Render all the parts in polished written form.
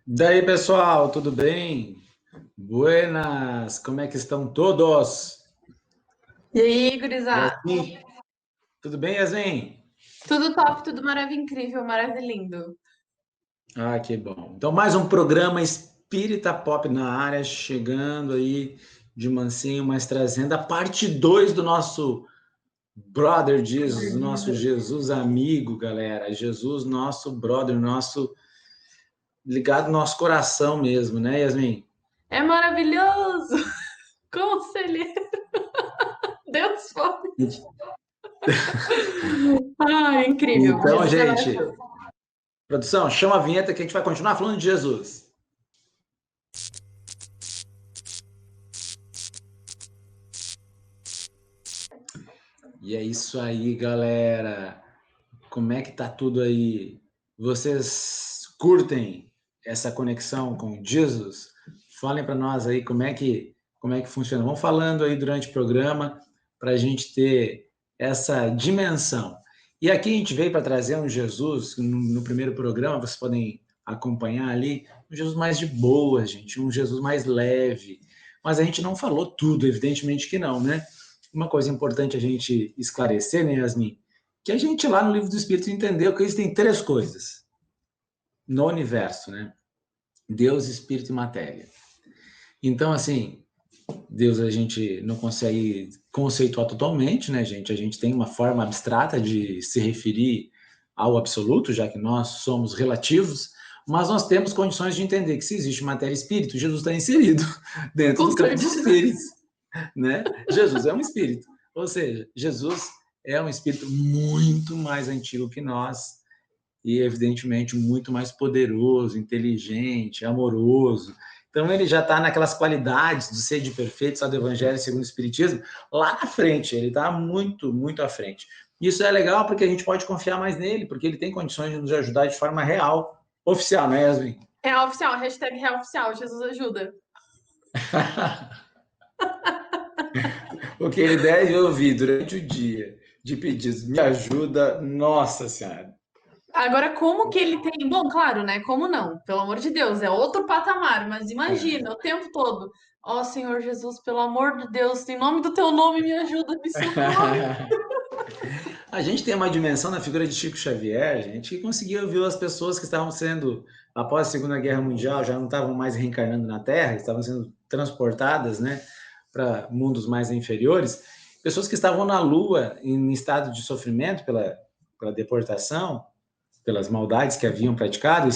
Daí, pessoal, tudo bem? Buenas, como é que estão todos? E aí, gurizada? Yasmin, tudo bem, Yasmin? Tudo top, tudo maravilha, incrível, maravilhindo. Ah, que bom. Então, mais um programa Espírita Pop na área, chegando aí de mansinho, mas trazendo a parte 2 do nosso Brother Jesus, do nosso Jesus amigo, galera. Jesus, nosso brother, nosso ligado no nosso coração mesmo, né, Yasmin? É maravilhoso! Conselheiro, Deus foi. Ah, é incrível. Então, Jesus é gente, maravilhoso. produção, chama a vinheta que a gente vai continuar falando de Jesus. E é isso aí, galera. Como é que tá tudo aí? Vocês curtem essa conexão com Jesus? Falem para nós aí como é que funciona. Vamos falando aí durante o programa para a gente ter essa dimensão. E aqui a gente veio para trazer um Jesus no primeiro programa, vocês podem acompanhar ali, um Jesus mais de boa, gente, um Jesus mais leve. Mas a gente não falou tudo, evidentemente que não, né? Uma coisa importante a gente esclarecer, né, Yasmin? Que a gente lá no Livro do Espírito entendeu que existem três coisas no universo, né? Deus, Espírito e Matéria. Então, assim, Deus a gente não consegue conceituar totalmente, né, gente? A gente tem uma forma abstrata de se referir ao absoluto, já que nós somos relativos, mas nós temos condições de entender que se existe matéria e espírito, Jesus está inserido dentro Com do campo dos certeza. espíritos, né? Jesus é um espírito, ou seja, Jesus é um espírito muito mais antigo que nós, e evidentemente muito mais poderoso, inteligente, amoroso. Então ele já está naquelas qualidades do ser de perfeito, só do Evangelho segundo o Espiritismo, lá na frente, ele está muito, muito à frente. Isso é legal porque a gente pode confiar mais nele, porque ele tem condições de nos ajudar de forma real, oficial, né, Yasmin? Real oficial, hashtag real oficial, Jesus ajuda. O que ele deve ouvir durante o dia de pedidos, me ajuda, nossa senhora. Agora, como que ele tem. Bom, claro, né? Como não? Pelo amor de Deus, é outro patamar, mas imagina, o tempo todo. Ó Senhor Jesus, pelo amor de Deus, em nome do teu nome, me ajuda, me socorre. A gente tem uma dimensão na figura de Chico Xavier, gente, que conseguia ver as pessoas que estavam sendo, após a Segunda Guerra Mundial, já não estavam mais reencarnando na Terra, estavam sendo transportadas, né, para mundos mais inferiores, pessoas que estavam na Lua em estado de sofrimento pela deportação, pelas maldades que haviam praticado,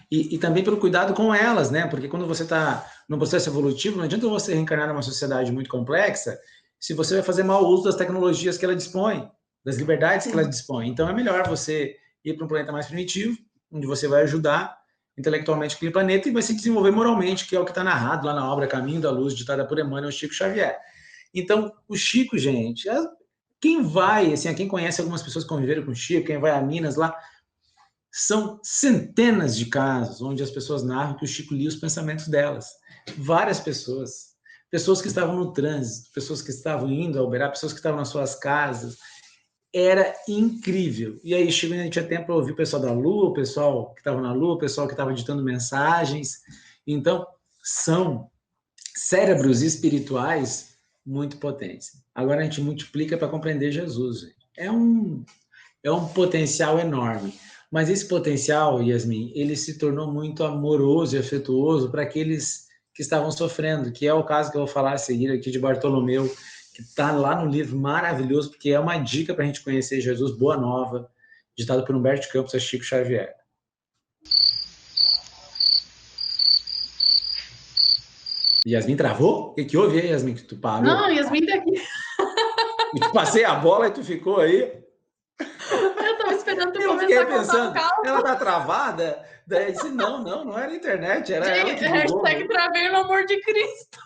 e também pelo cuidado com elas, né? Porque quando você está no processo evolutivo, não adianta você reencarnar numa sociedade muito complexa se você vai fazer mau uso das tecnologias que ela dispõe, das liberdades que ela Sim. dispõe. Então é melhor você ir para um planeta mais primitivo, onde você vai ajudar intelectualmente aquele planeta e vai se desenvolver moralmente, que é o que está narrado lá na obra Caminho da Luz, ditada por Emmanuel Chico Xavier. Então, o Chico, gente, quem vai, assim, quem conhece algumas pessoas que conviveram com o Chico, quem vai a Minas lá, são centenas de casos onde as pessoas narram que o Chico lia os pensamentos delas. Várias pessoas. Pessoas que estavam no trânsito, pessoas que estavam indo a Uberá, pessoas que estavam nas suas casas. Era incrível. E aí, Chico ainda tinha tempo para ouvir o pessoal da Lua, o pessoal que estava na Lua, o pessoal que estava editando mensagens. Então, são cérebros espirituais muito potentes. Agora a gente multiplica para compreender Jesus. É um potencial enorme. Mas esse potencial, Yasmin, ele se tornou muito amoroso e afetuoso para aqueles que estavam sofrendo, que é o caso que eu vou falar a seguir aqui de Bartolomeu, que está lá no livro maravilhoso, porque é uma dica para a gente conhecer Jesus, Boa Nova, ditado por Humberto Campos e Chico Xavier. Yasmin travou? O que houve aí, Yasmin, que tu Não, parou? Yasmin tá aqui. Eu te passei a bola e tu ficou aí? Eu tava esperando tu Eu começar fiquei a contar o pensando, caos. ela tá travada? Daí eu disse, não, não, não era a internet, era ela Gente, que bugou hashtag mesmo. travei no amor de Cristo.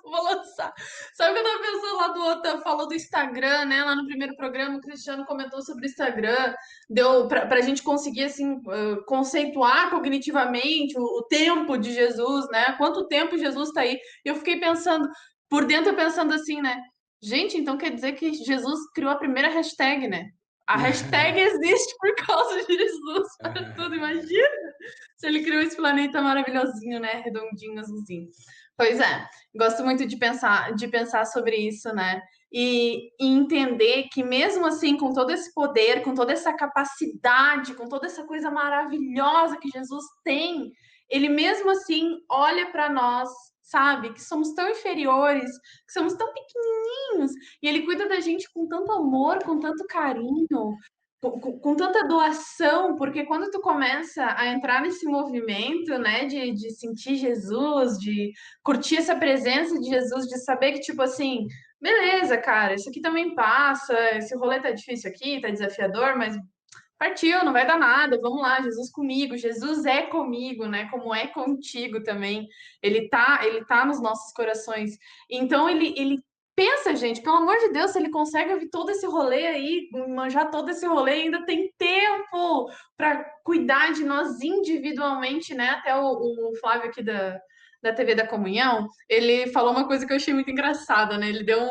Vou lançar. Sabe o que eu tava pensando lá do outro? Falou do Instagram, né? Lá no primeiro programa, o Cristiano comentou sobre o Instagram. Deu pra gente conseguir, assim, conceituar cognitivamente o tempo de Jesus, né? Quanto tempo Jesus tá aí. E eu fiquei pensando, por dentro, pensando assim, né? Gente, então quer dizer que Jesus criou a primeira hashtag, né? A hashtag existe por causa de Jesus para tudo, imagina se ele criou esse planeta maravilhosinho, né? Redondinho, azulzinho. Pois é, gosto muito de pensar sobre isso, né? E entender que mesmo assim, com todo esse poder, com toda essa capacidade, com toda essa coisa maravilhosa que Jesus tem, ele mesmo assim olha para nós, sabe? Que somos tão inferiores, que somos tão pequenininhos, e ele cuida da gente com tanto amor, com tanto carinho, com tanta doação, porque quando tu começa a entrar nesse movimento, né, de sentir Jesus, de curtir essa presença de Jesus, de saber que, tipo assim, beleza, cara, isso aqui também passa, esse rolê tá difícil aqui, tá desafiador, mas partiu, não vai dar nada, vamos lá, Jesus comigo, Jesus é comigo, né, como é contigo também, ele tá nos nossos corações, então ele pensa, gente, pelo amor de Deus, se ele consegue ouvir todo esse rolê aí, manjar todo esse rolê, ainda tem tempo para cuidar de nós individualmente, né? Até o Flávio aqui da TV da Comunhão, ele falou uma coisa que eu achei muito engraçada, né? Ele deu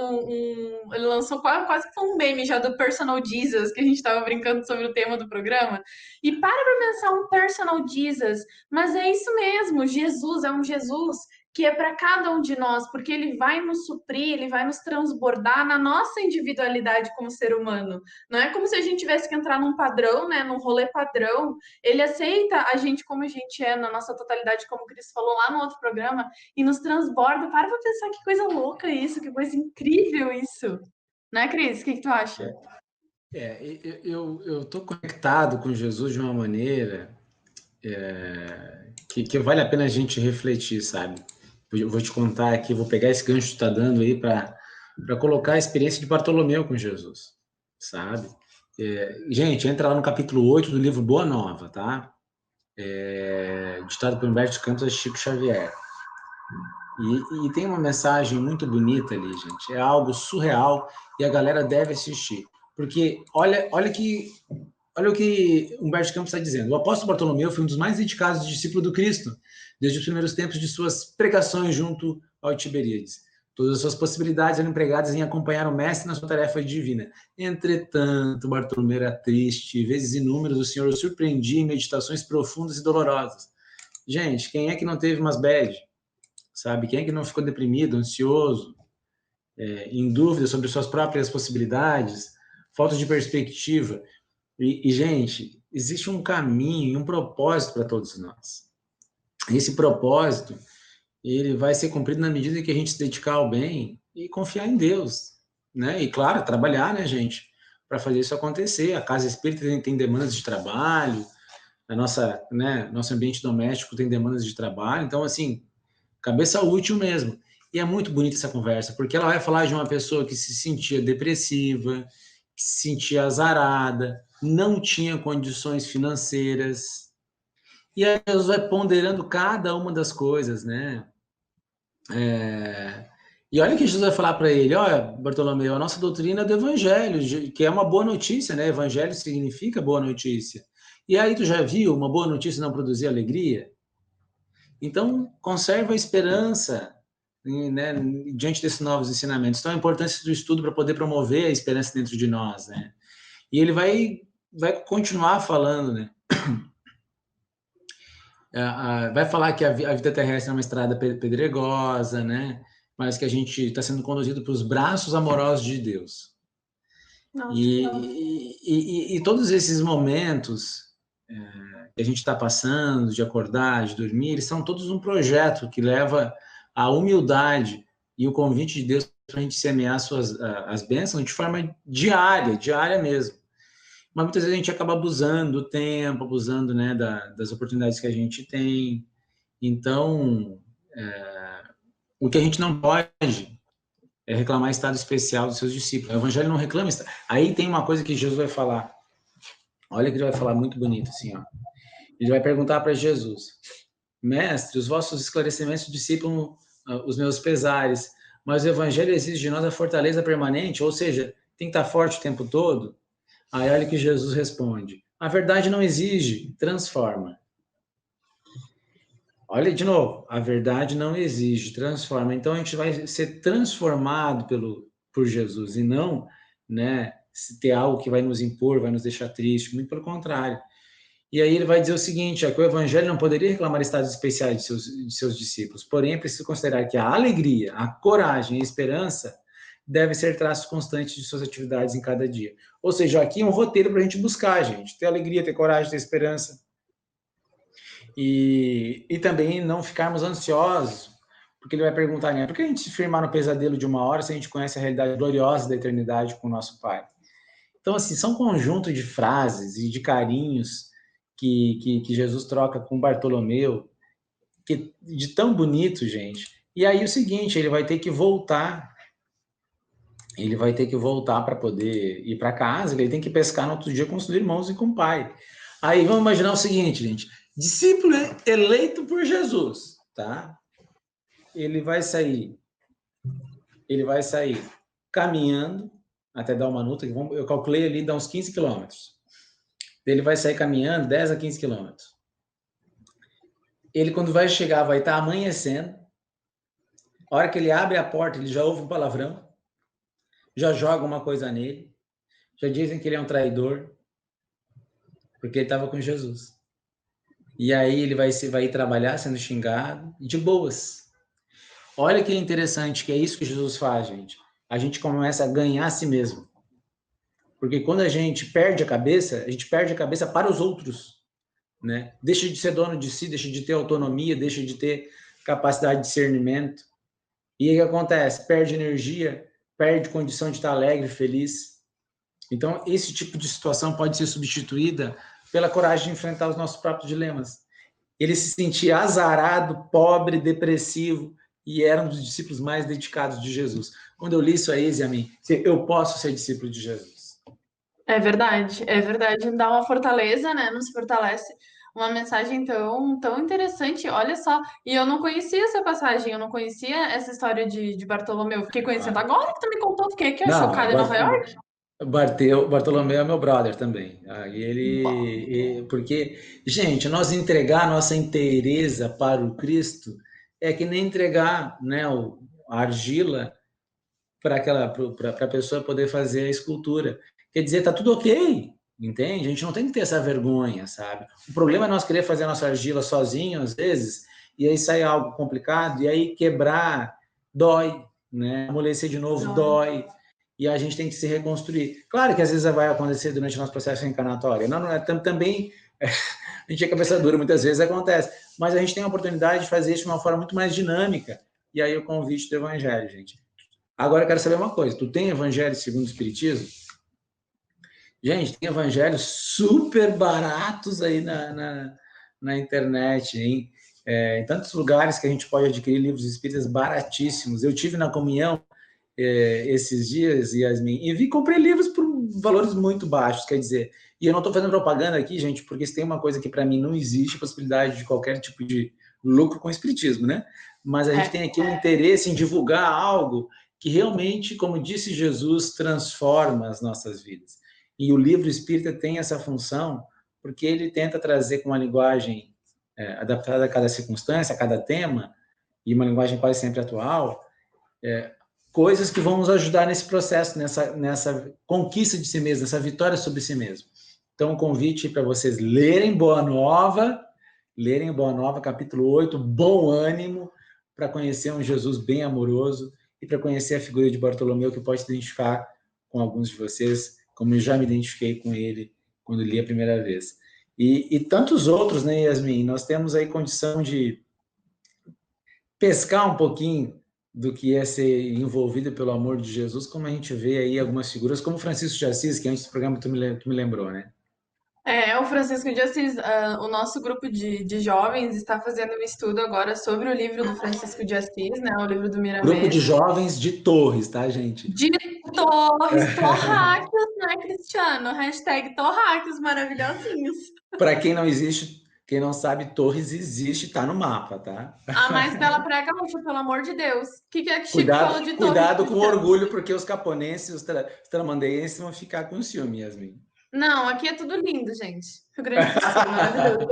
ele lançou quase que foi um meme já do Personal Jesus, que a gente estava brincando sobre o tema do programa. E para pensar um Personal Jesus, mas é isso mesmo, Jesus é um Jesus que é para cada um de nós, porque ele vai nos suprir, ele vai nos transbordar na nossa individualidade como ser humano. Não é como se a gente tivesse que entrar num padrão, né, num rolê padrão. Ele aceita a gente como a gente é, na nossa totalidade, como o Cris falou lá no outro programa, e nos transborda. Para pra pensar que coisa louca isso, que coisa incrível isso. Né, Cris? O que tu acha? Eu tô conectado com Jesus de uma maneira que vale a pena a gente refletir, sabe? Eu vou te contar aqui, vou pegar esse gancho que tu tá dando aí para colocar a experiência de Bartolomeu com Jesus, sabe? Gente, entra lá no capítulo 8 do livro Boa Nova, tá? Ditado por Humberto Campos e Chico Xavier. E tem uma mensagem muito bonita ali, gente. É algo surreal e a galera deve assistir. Porque olha o que Humberto Campos está dizendo. O apóstolo Bartolomeu foi um dos mais dedicados discípulos do Cristo, desde os primeiros tempos de suas pregações junto ao Tiberíades. Todas as suas possibilidades eram empregadas em acompanhar o mestre na sua tarefa divina. Entretanto, Bartolomeu era triste, vezes inúmeras o Senhor o surpreendia em meditações profundas e dolorosas. Gente, quem é que não teve umas bad? Sabe? Quem é que não ficou deprimido, ansioso, em dúvida sobre suas próprias possibilidades, falta de perspectiva? Gente, existe um caminho e um propósito para todos nós. Esse propósito, ele vai ser cumprido na medida que a gente se dedicar ao bem e confiar em Deus, né? E, claro, trabalhar, né, gente, para fazer isso acontecer. A casa espírita tem demandas de trabalho, nosso ambiente doméstico tem demandas de trabalho. Então, assim, cabeça útil mesmo. E é muito bonita essa conversa, porque ela vai falar de uma pessoa que se sentia depressiva, que se sentia azarada, não tinha condições financeiras. E aí Deus vai ponderando cada uma das coisas, né? E olha que Jesus vai falar para ele, olha, Bartolomeu, a nossa doutrina é do evangelho, que é uma boa notícia, né? Evangelho significa boa notícia. E aí tu já viu uma boa notícia não produzir alegria? Então, conserva a esperança, né, diante desses novos ensinamentos. Então, a importância do estudo para poder promover a esperança dentro de nós, né? E ele vai continuar falando, né? Vai falar que a vida terrestre é uma estrada pedregosa, né? Mas que a gente está sendo conduzido para os braços amorosos de Deus. E todos esses momentos que a gente está passando, de acordar, de dormir, eles são todos um projeto que leva à humildade e o convite de Deus para a gente semear as bênçãos de forma diária mesmo. Mas muitas vezes a gente acaba abusando do tempo, abusando, né, das oportunidades que a gente tem. Então, o que a gente não pode é reclamar estado especial dos seus discípulos. O evangelho não reclama. Aí tem uma coisa que Jesus vai falar. Olha que ele vai falar muito bonito, assim, ó. Ele vai perguntar para Jesus: Mestre, os vossos esclarecimentos dissipam os meus pesares, mas o evangelho exige de nós a fortaleza permanente, ou seja, tem que estar forte o tempo todo. Aí olha que Jesus responde: a verdade não exige, transforma. Olha de novo, a verdade não exige, transforma. Então a gente vai ser transformado por Jesus e não, né, ter algo que vai nos impor, vai nos deixar triste, muito pelo contrário. E aí ele vai dizer o seguinte, que o evangelho não poderia reclamar estados especiais de seus discípulos, porém é preciso considerar que a alegria, a coragem e a esperança devem ser traços constantes de suas atividades em cada dia. Ou seja, aqui é um roteiro para a gente buscar, gente, ter alegria, ter coragem, ter esperança. E também não ficarmos ansiosos, porque ele vai perguntar, né, por que a gente se firmar no pesadelo de uma hora se a gente conhece a realidade gloriosa da eternidade com o nosso Pai? Então, assim, são um conjunto de frases e de carinhos que Jesus troca com Bartolomeu, de tão bonito, gente. E aí o seguinte, ele vai ter que voltar para poder ir para casa, ele tem que pescar no outro dia com os irmãos e com o pai. Aí vamos imaginar o seguinte, gente, discípulo eleito por Jesus, tá? Ele vai sair caminhando até Dalmanuta, eu calculei ali, dá uns 15 quilômetros. Ele vai sair caminhando 10 a 15 quilômetros. Ele, quando vai chegar, vai estar amanhecendo. A hora que ele abre a porta, ele já ouve um palavrão, já joga uma coisa nele, já dizem que ele é um traidor, porque ele estava com Jesus. E aí ele vai ir trabalhar sendo xingado, de boas. Olha que interessante, que é isso que Jesus faz, gente. A gente começa a ganhar a si mesmo. Porque quando a gente perde a cabeça para os outros, né? Deixa de ser dono de si, deixa de ter autonomia, deixa de ter capacidade de discernimento. E aí o que acontece? Perde energia, perde condição de estar alegre, feliz. Então, esse tipo de situação pode ser substituída pela coragem de enfrentar os nossos próprios dilemas. Ele se sentia azarado, pobre, depressivo, e era um dos discípulos mais dedicados de Jesus. Quando eu li isso aí, Ziamin, eu posso ser discípulo de Jesus. É verdade, é verdade. Dá uma fortaleza, né? Nos fortalece. Uma mensagem tão interessante. Olha só. E eu não conhecia essa passagem, eu não conhecia essa história de Bartolomeu. Fiquei conhecendo agora que tu me contou, fiquei aqui, chocada em Nova York. Bartolomeu é meu brother também. Porque, gente, nós entregar a nossa inteireza para o Cristo é que nem entregar, né, a argila para a pessoa poder fazer a escultura. Quer dizer, tá tudo ok, entende? A gente não tem que ter essa vergonha, sabe? O problema é nós querer fazer a nossa argila sozinho, às vezes, e aí sai algo complicado, e aí quebrar dói, né? Amolecer de novo dói, e a gente tem que se reconstruir. Claro que às vezes vai acontecer durante o nosso processo reencarnatório. Não é também... a gente é cabeça dura, muitas vezes acontece, mas a gente tem a oportunidade de fazer isso de uma forma muito mais dinâmica, e aí o convite do Evangelho, gente. Agora eu quero saber uma coisa, tu tem Evangelho segundo o Espiritismo? Gente, tem evangelhos super baratos aí na internet, hein? Em tantos lugares que a gente pode adquirir livros espíritas baratíssimos. Eu tive na comunhão esses dias, Yasmin, e comprei livros por valores muito baixos, quer dizer, e eu não estou fazendo propaganda aqui, gente, porque se tem uma coisa que para mim não existe possibilidade de qualquer tipo de lucro com o espiritismo, né? Mas a gente tem aqui um interesse em divulgar algo que realmente, como disse Jesus, transforma as nossas vidas. E o livro espírita tem essa função porque ele tenta trazer com uma linguagem adaptada a cada circunstância, a cada tema, e uma linguagem quase sempre atual, coisas que vão nos ajudar nesse processo, nessa conquista de si mesmo, nessa vitória sobre si mesmo. Então, um convite para vocês lerem Boa Nova, capítulo 8, bom ânimo, para conhecer um Jesus bem amoroso e para conhecer a figura de Bartolomeu, que pode se identificar com alguns de vocês, como eu já me identifiquei com ele quando li a primeira vez. E tantos outros, né, Yasmin? Nós temos aí condição de pescar um pouquinho do que é ser envolvido pelo amor de Jesus, como a gente vê aí algumas figuras, como Francisco de Assis, que antes do programa tu me lembrou, né? O Francisco de Assis, o nosso grupo de jovens está fazendo um estudo agora sobre o livro do Francisco de Assis, né? O livro do Miramês. Grupo de jovens de Torres, tá, gente? De Torres, torráqueos, né, Cristiano? Hashtag torráqueos maravilhosinhos. Para quem não existe, quem não sabe, Torres existe, tá no mapa, tá? A mais bela praia gaúcha, pelo amor de Deus. O que é que Chico falou de Torres? Cuidado com orgulho, porque os caponenses, os tramandaenses vão ficar com ciúme, Yasmin. Não, aqui é tudo lindo, gente. Rio Grande do Sul, maravilhoso.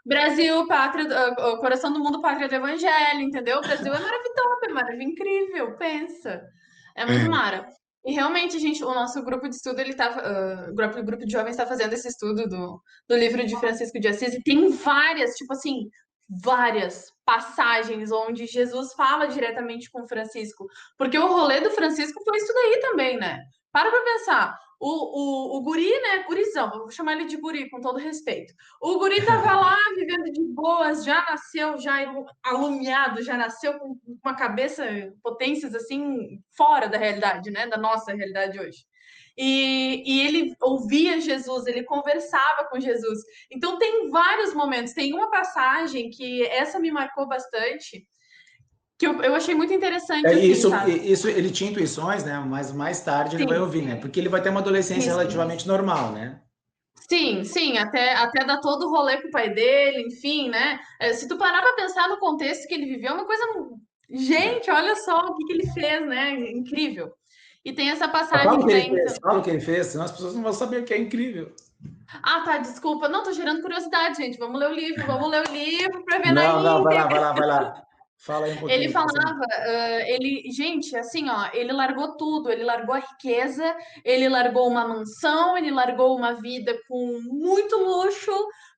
Brasil, pátria, coração do mundo, pátria do evangelho, entendeu? O Brasil é maravilhoso, é maravilha incrível, pensa. É muito mara. E realmente, o nosso grupo de estudo, o grupo de jovens está fazendo esse estudo do livro de Francisco de Assis, e tem várias, tipo assim, várias passagens onde Jesus fala diretamente com Francisco. Porque o rolê do Francisco foi isso daí também, né? Para pensar. O guri, né? Gurizão, vou chamar ele de guri, com todo respeito. O guri tava lá vivendo de boas, já nasceu, já alumiado, já nasceu com uma cabeça, potências assim, fora da realidade, né? Da nossa realidade hoje. E ele ouvia Jesus, ele conversava com Jesus. Então tem vários momentos. Tem uma passagem que essa me marcou bastante, que eu achei muito interessante, assim, sabe? Isso, ele tinha intuições, né? Mas mais tarde ele vai Sim, ouvir, né? Porque ele vai ter uma adolescência isso. relativamente normal, né? Sim, sim, até dar todo o rolê com o pai dele, enfim, né? Se tu parar pra pensar no contexto que ele viveu, é uma coisa. É. Gente, olha só o que que ele fez, né? Incrível. E tem essa Mas fala passagem o que ele também. fez, fala o que ele fez, senão as pessoas não vão saber o que é incrível. Ah, tá, desculpa. Não, tô gerando curiosidade, gente. Vamos ler o livro pra ver na Não, não, vai lá, íntegra. vai lá, vai lá. Fala aí um Ele pouquinho. falava, gente, assim, ó, ele largou tudo, ele largou a riqueza, ele largou uma mansão, ele largou uma vida com muito luxo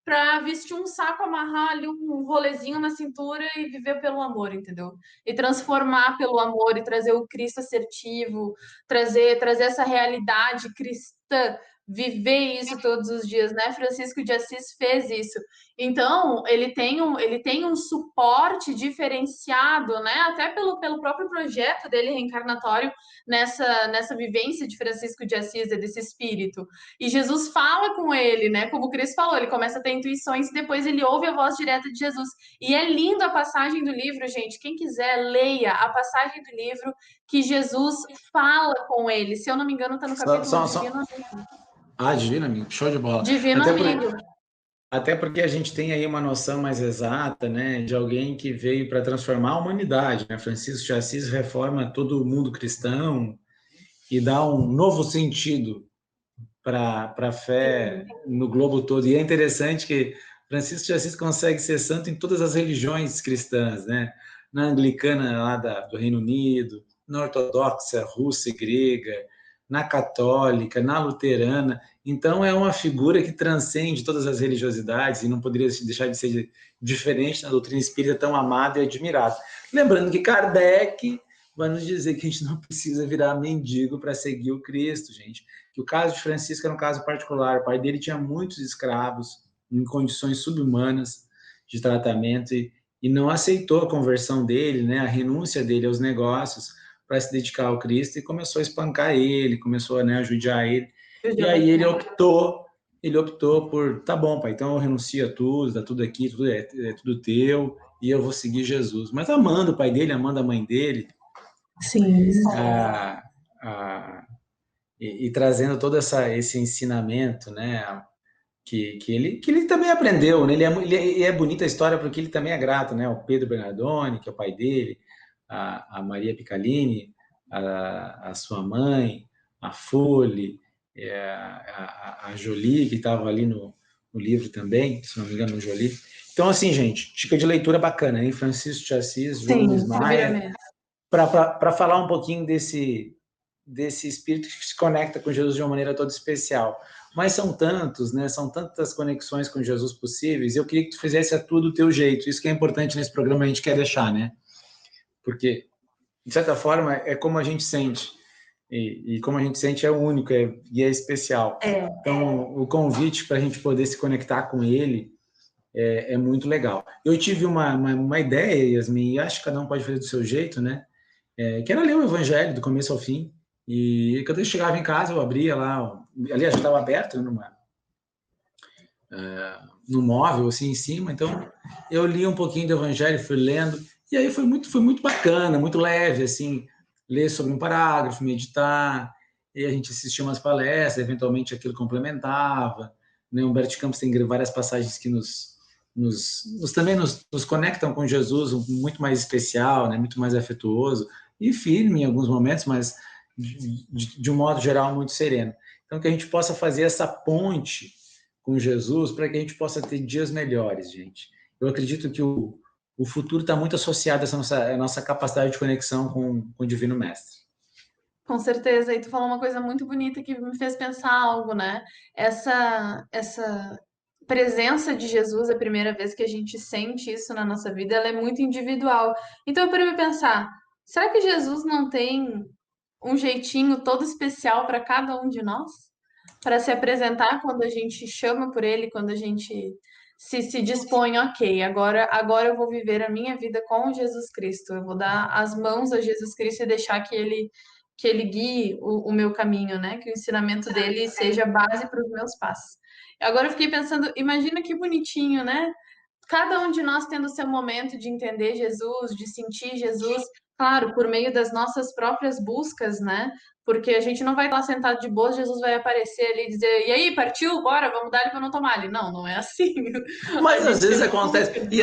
para vestir um saco, amarrar ali um rolezinho na cintura e viver pelo amor, entendeu? E transformar pelo amor e trazer o Cristo assertivo, trazer essa realidade cristã, viver isso todos os dias, né? Francisco de Assis fez isso. Então, ele tem um suporte diferenciado, né? Até pelo próprio projeto dele reencarnatório nessa vivência de Francisco de Assis, desse espírito. E Jesus fala com ele, né? Como o Cris falou, ele começa a ter intuições e depois ele ouve a voz direta de Jesus. E é lindo a passagem do livro, gente. Quem quiser, leia a passagem do livro que Jesus fala com ele. Se eu não me engano, está no Só, capítulo só, Divino, só... Ah, divino, amigo, show de bola. Divino Até, por, Amigo. até porque a gente tem aí uma noção mais exata, né, de alguém que veio para transformar a humanidade, né? Francisco de Assis reforma todo o mundo cristão e dá um novo sentido para a fé no globo todo. E é interessante que Francisco de Assis consegue ser santo em todas as religiões cristãs, né? Na anglicana lá do Reino Unido, na ortodoxa russa e grega, na católica, na luterana. Então é uma figura que transcende todas as religiosidades e não poderia deixar de ser diferente na doutrina espírita tão amada e admirada. Lembrando que Kardec vai nos dizer que a gente não precisa virar mendigo para seguir o Cristo, gente. Que o caso de Francisco era um caso particular. O pai dele tinha muitos escravos em condições subhumanas de tratamento e não aceitou a conversão dele, né, a renúncia dele aos negócios para se dedicar ao Cristo e começou a espancar ele, começou a, né, a judiar ele. E aí ele optou por, tá bom, pai, então eu renuncio a tudo, tá tudo aqui, tudo é tudo teu, e eu vou seguir Jesus. Mas amando o pai dele, amando a mãe dele, Sim. a, a, e trazendo todo esse ensinamento, né, que ele também aprendeu, né? Ele é bonita a história porque ele também é grato, né? O Pedro Bernardoni, que é o pai dele, a Maria Picalini, a sua mãe, a Folhe, a Jolie, que estava ali no livro também, se não me engano, no Jolie. Então, assim, gente, dica de leitura bacana, hein? Francisco de Assis, João Luiz Sim, revira Maia, mesmo. para falar um pouquinho desse espírito que se conecta com Jesus de uma maneira toda especial. Mas são tantos, né? São tantas conexões com Jesus possíveis. Eu queria que tu fizesse a tua do teu jeito. Isso que é importante nesse programa, a gente quer deixar, né? Porque, de certa forma, é como a gente sente. E como a gente sente é único e é especial. É. Então, o convite para a gente poder se conectar com ele é muito legal. Eu tive uma ideia, Yasmin, e acho que cada um pode fazer do seu jeito, né? Que era ler o Evangelho do começo ao fim. E quando eu chegava em casa, eu abria lá, aliás, já estava aberto no móvel, assim, em cima, então eu li um pouquinho do Evangelho, fui lendo, e aí foi muito bacana, muito leve, assim, ler sobre um parágrafo, meditar, e a gente assistia umas palestras, eventualmente aquilo complementava, né? Humberto Campos tem várias passagens que também nos conectam com Jesus, muito mais especial, né? Muito mais afetuoso, e firme em alguns momentos, mas de um modo geral muito sereno. Então, que a gente possa fazer essa ponte com Jesus para que a gente possa ter dias melhores, gente. Eu acredito que o futuro está muito associado a essa nossa capacidade de conexão com o Divino Mestre. Com certeza. E tu falou uma coisa muito bonita que me fez pensar algo, né? Essa presença de Jesus, a primeira vez que a gente sente isso na nossa vida, ela é muito individual. Então eu parei pra pensar, será que Jesus não tem um jeitinho todo especial para cada um de nós? Para se apresentar quando a gente chama por ele, quando a gente se dispõe, ok, agora eu vou viver a minha vida com Jesus Cristo, eu vou dar as mãos a Jesus Cristo e deixar que ele guie o meu caminho, né? Que o ensinamento dele seja base para os meus passos. Agora eu fiquei pensando, imagina que bonitinho, né? Cada um de nós tendo seu momento de entender Jesus, de sentir Jesus, claro, por meio das nossas próprias buscas, né? Porque a gente não vai estar sentado de boa, Jesus vai aparecer ali e dizer: e aí, partiu? Bora, vamos dar ele para não tomar ali. Não, não é assim. A Mas às gente tem vezes uma acontece. busca.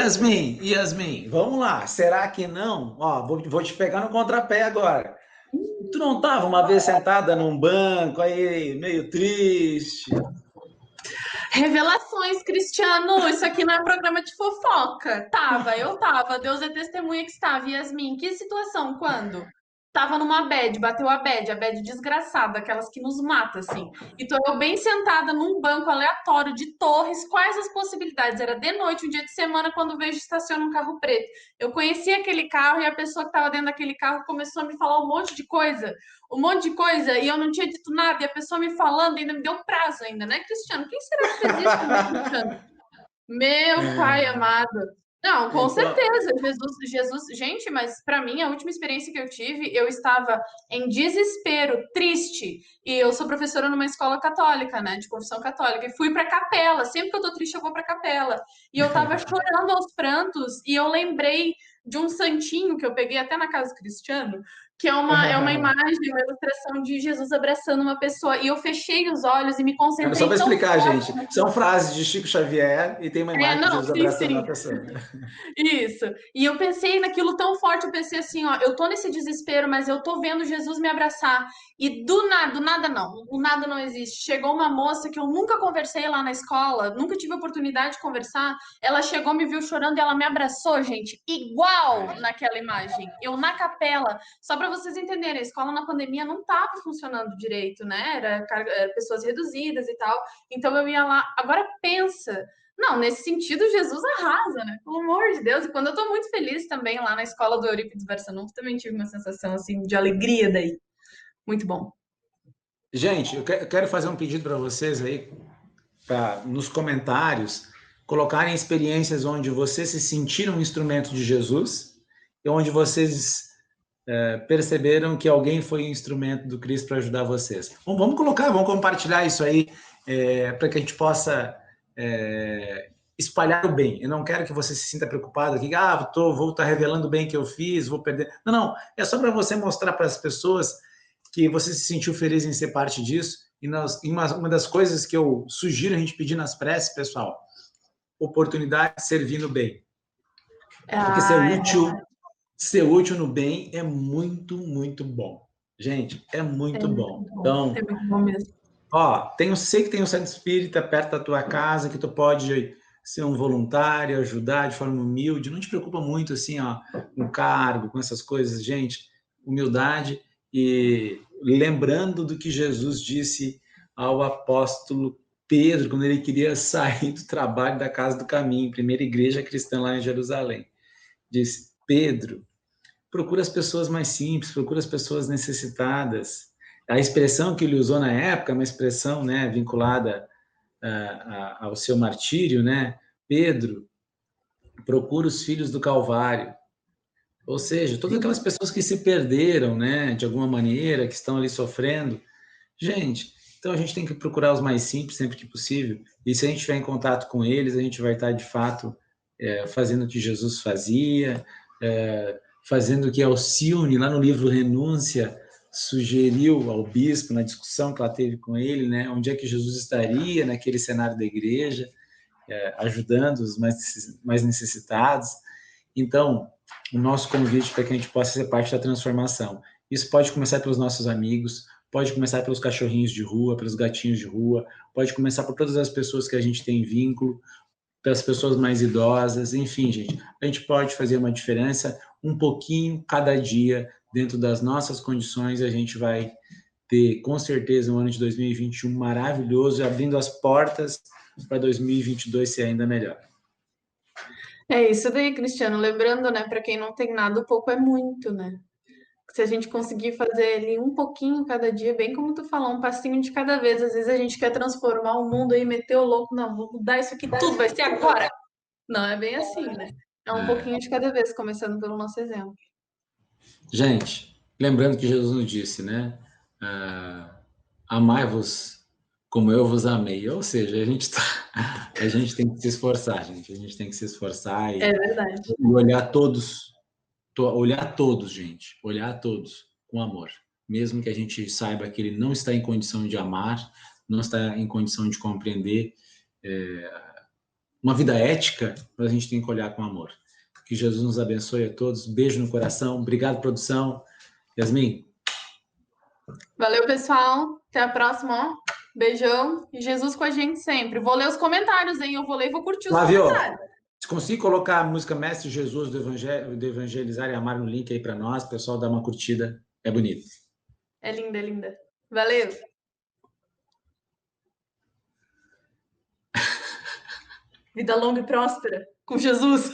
Yasmin, vamos lá. Será que não? Ó, vou te pegar no contrapé agora. Tu não estava uma vez sentada num banco aí, meio triste? Revelações, Cristiano, isso aqui não é programa de fofoca. Eu tava. Deus é testemunha que estava. Yasmin, que situação? Quando? Tava numa bad, bateu a bad desgraçada, aquelas que nos mata, assim. E tô eu bem sentada num banco aleatório de Torres. Quais as possibilidades? Era de noite, um dia de semana, quando vejo estaciona um carro preto. Eu conheci aquele carro e a pessoa que tava dentro daquele carro começou a me falar um monte de coisa, e eu não tinha dito nada, e a pessoa me falando, ainda me deu prazo ainda, né, Cristiano? Quem será que fez isso comigo, Cristiano? Meu pai amado. Não, com Então, certeza, Jesus, gente, mas para mim a última experiência que eu tive, eu estava em desespero, triste, e eu sou professora numa escola católica, né, de confissão católica, e fui para capela. Sempre que eu tô triste eu vou para capela. E eu tava chorando aos prantos, e eu lembrei de um santinho que eu peguei até na casa do Cristiano, que é uma imagem, uma ilustração de Jesus abraçando uma pessoa, e eu fechei os olhos e me só concentrei para tão explicar, gente, forte. são frases de Chico Xavier e tem uma imagem de Não, Jesus sim, abraçando uma sim. pessoa. Isso. E eu pensei naquilo tão forte, eu pensei assim, ó, eu tô nesse desespero, mas eu tô vendo Jesus me abraçar. E do nada não, o nada não existe. Chegou uma moça que eu nunca conversei lá na escola, nunca tive oportunidade de conversar. Ela chegou, me viu chorando e ela me abraçou, gente, igual naquela imagem. Eu na capela, só para vocês entenderem, a escola na pandemia não tava funcionando direito, né? Era pessoas reduzidas e tal. Então eu ia lá. Agora pensa, não, nesse sentido, Jesus arrasa, né? Pelo amor de Deus. E quando eu tô muito feliz também lá na escola do Eurípides Barçanufo, também tive uma sensação assim de alegria daí. Muito bom. Gente, eu quero fazer um pedido para vocês aí, para nos comentários colocarem experiências onde vocês se sentiram um instrumento de Jesus e onde vocês perceberam que alguém foi um instrumento do Cristo para ajudar vocês. Bom, vamos compartilhar isso aí para que a gente possa espalhar o bem. Eu não quero que você se sinta preocupado aqui, vou estar revelando o bem que eu fiz, vou perder. Não, é só para você mostrar para as pessoas que você se sentiu feliz em ser parte disso. E uma das coisas que eu sugiro a gente pedir nas preces, pessoal, oportunidade de servir no bem. Porque ser útil no bem é muito, muito bom. Gente, é É muito muito bom. bom. Então, É muito bom mesmo. sei que tem um centro espírita perto da tua casa, que tu pode ser um voluntário, ajudar de forma humilde. Não te preocupa muito, assim, com cargo, com essas coisas. Gente, humildade e lembrando do que Jesus disse ao apóstolo Pedro, quando ele queria sair do trabalho da Casa do Caminho, primeira igreja cristã lá em Jerusalém. Disse, Pedro, procura as pessoas mais simples, procura as pessoas necessitadas. A expressão que ele usou na época, uma expressão, né, vinculada ao seu martírio, né? Pedro, procura os filhos do Calvário. Ou seja, todas aquelas pessoas que se perderam, né, de alguma maneira, que estão ali sofrendo. Gente, então a gente tem que procurar os mais simples sempre que possível. E se a gente estiver em contato com eles, a gente vai estar de fato fazendo o que Jesus fazia, fazendo o que Alcione, lá no livro Renúncia, sugeriu ao bispo na discussão que ela teve com ele, né? Onde é que Jesus estaria naquele cenário da igreja, ajudando os mais necessitados. Então, o nosso convite para que a gente possa ser parte da transformação. Isso pode começar pelos nossos amigos, pode começar pelos cachorrinhos de rua, pelos gatinhos de rua, pode começar por todas as pessoas que a gente tem vínculo, pelas pessoas mais idosas, enfim, gente, a gente pode fazer uma diferença um pouquinho cada dia dentro das nossas condições, a gente vai ter, com certeza, um ano de 2021 maravilhoso, abrindo as portas para 2022 ser ainda melhor. É isso daí, Cristiano. Lembrando, né, para quem não tem nada, o pouco é muito, né? Se a gente conseguir fazer ali um pouquinho cada dia, bem como tu falou, um passinho de cada vez. Às vezes a gente quer transformar o mundo e meter o louco, não, vou mudar isso aqui tudo, vai ser agora. Não é bem assim, né? É um pouquinho de cada vez, começando pelo nosso exemplo. Gente, lembrando que Jesus nos disse, né? Amai-vos como eu vos amei. Ou seja, a gente tem que se esforçar, gente. A gente tem que se esforçar É e verdade. olhar todos, gente. Olhar todos com amor. Mesmo que a gente saiba que ele não está em condição de amar, não está em condição de compreender uma vida ética, mas a gente tem que olhar com amor. Que Jesus nos abençoe a todos. Beijo no coração. Obrigado, produção. Yasmin. Valeu, pessoal. Até a próxima, ó. Beijão e Jesus com a gente sempre. Vou ler os comentários, hein? Eu vou ler e vou curtir os Flávio, comentários. se conseguir colocar a música Mestre Jesus do Evangelizar e Amar no link aí para nós, pessoal, dá uma curtida. É bonito. É linda, é linda. Valeu. Vida longa e próspera com Jesus.